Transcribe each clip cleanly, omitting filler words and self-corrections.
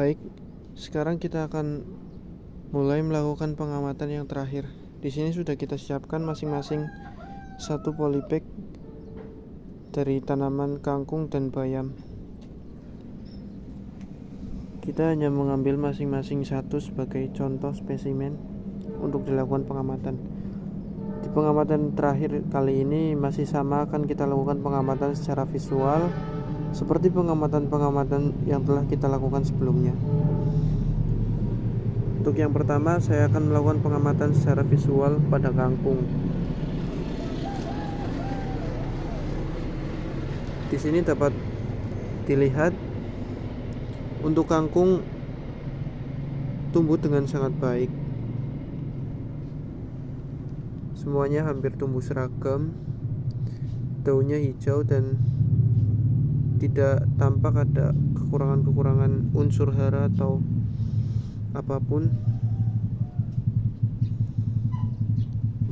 Baik, sekarang kita akan mulai melakukan pengamatan yang terakhir. Di sini sudah kita siapkan masing-masing satu polybag dari tanaman kangkung dan bayam. Kita hanya mengambil masing-masing satu sebagai contoh spesimen untuk dilakukan pengamatan. Di pengamatan terakhir kali ini masih sama, akan kita lakukan pengamatan secara visual seperti pengamatan-pengamatan yang telah kita lakukan sebelumnya. Untuk yang pertama, saya akan melakukan pengamatan secara visual pada kangkung. Di sini dapat dilihat untuk kangkung tumbuh dengan sangat baik. Semuanya hampir tumbuh seragam, daunnya hijau dan tidak tampak ada kekurangan-kekurangan unsur hara atau apapun.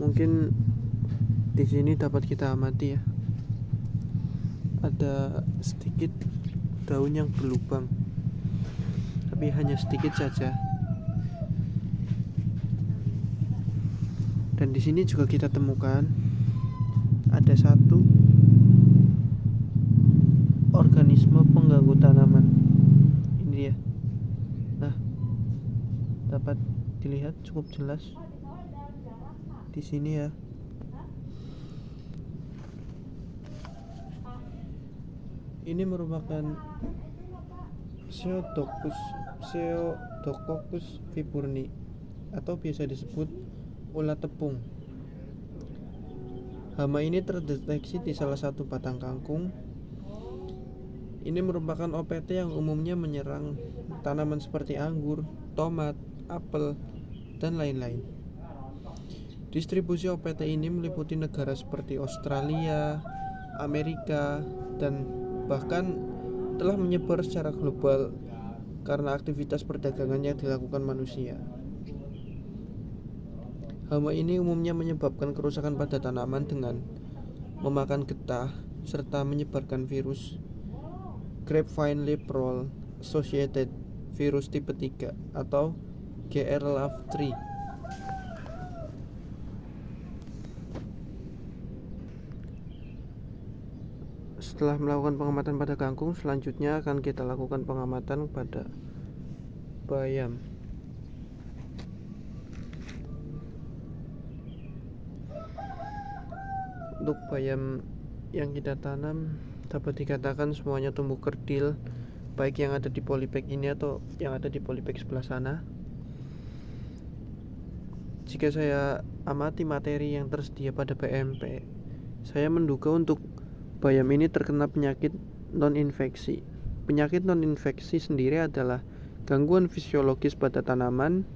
Mungkin di sini dapat kita amati ya, ada sedikit daun yang berlubang, tapi hanya sedikit saja. Dan di sini juga kita temukan ada satu organisme pengganggu tanaman. Ini dia. Nah, dapat dilihat cukup jelas di sini ya. Ini merupakan Pseudococcus viburni atau biasa disebut ulat tepung. Hama ini terdeteksi di salah satu batang kangkung. Ini merupakan OPT yang umumnya menyerang tanaman seperti anggur, tomat, apel, dan lain-lain. Distribusi OPT ini meliputi negara seperti Australia, Amerika, dan bahkan telah menyebar secara global karena aktivitas perdagangan yang dilakukan manusia. Hama ini umumnya menyebabkan kerusakan pada tanaman dengan memakan getah serta menyebarkan virus Grapevine Leaf Roll Associated virus tipe 3 atau GRLAV3. Setelah melakukan pengamatan pada kangkung, selanjutnya akan kita lakukan pengamatan pada bayam. Untuk bayam yang kita tanam dapat dikatakan semuanya tumbuh kerdil, baik yang ada di polybag ini atau yang ada di polybag sebelah sana. Jika saya amati materi yang tersedia pada PMP, saya menduga untuk bayam ini terkena penyakit non-infeksi. Penyakit non-infeksi sendiri adalah gangguan fisiologis pada tanaman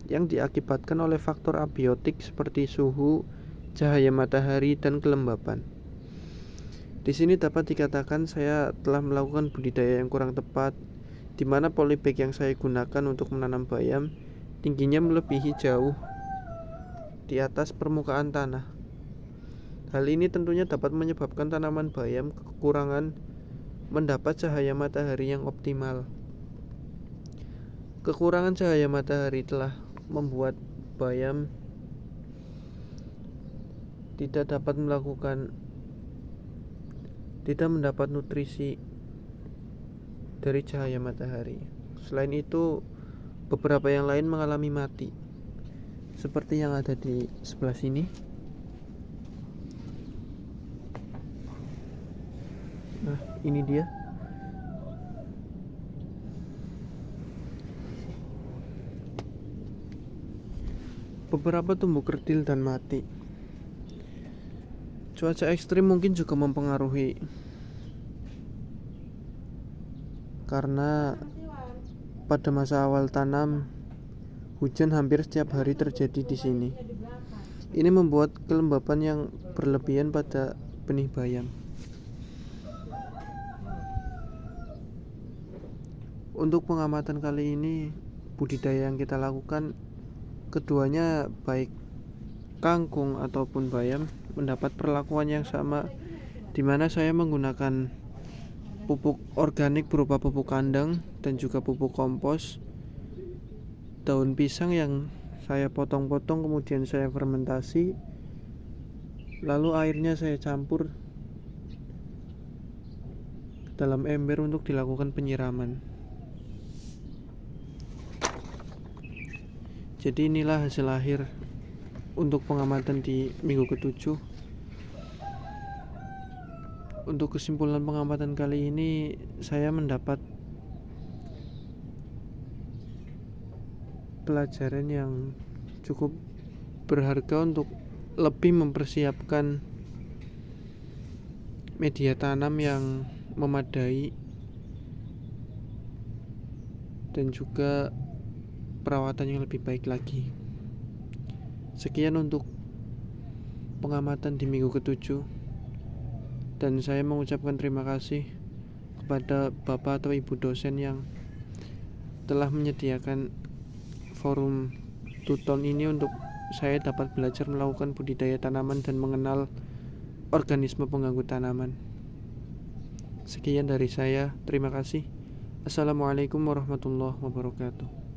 yang diakibatkan oleh faktor abiotik seperti suhu, cahaya matahari, dan kelembapan. Di sini dapat dikatakan saya telah melakukan budidaya yang kurang tepat, di mana polybag yang saya gunakan untuk menanam bayam tingginya melebihi jauh di atas permukaan tanah. Hal ini tentunya dapat menyebabkan tanaman bayam kekurangan mendapat cahaya matahari yang optimal. Kekurangan cahaya matahari telah membuat bayam tidak mendapat nutrisi dari cahaya matahari. Selain itu, beberapa yang lain mengalami mati, seperti yang ada di sebelah sini. Nah, ini dia. Beberapa tumbuh kerdil dan mati. Cuaca ekstrim mungkin juga mempengaruhi, karena pada masa awal tanam hujan hampir setiap hari terjadi di sini. Ini membuat kelembapan yang berlebihan pada benih bayam. Untuk pengamatan kali ini, budidaya yang kita lakukan keduanya baik kangkung ataupun bayam mendapat perlakuan yang sama, di mana saya menggunakan pupuk organik berupa pupuk kandang dan juga pupuk kompos, daun pisang yang saya potong-potong kemudian saya fermentasi, lalu airnya saya campur dalam ember untuk dilakukan penyiraman. Jadi inilah hasil akhir untuk pengamatan di minggu ke-7. Untuk kesimpulan pengamatan kali ini, saya mendapat pelajaran yang cukup berharga untuk lebih mempersiapkan media tanam yang memadai dan juga perawatan yang lebih baik lagi. Sekian untuk pengamatan di minggu ke-7, dan saya mengucapkan terima kasih kepada Bapak atau Ibu dosen yang telah menyediakan forum tuton ini untuk saya dapat belajar melakukan budidaya tanaman dan mengenal organisme pengganggu tanaman. Sekian dari saya, terima kasih. Assalamualaikum warahmatullahi wabarakatuh.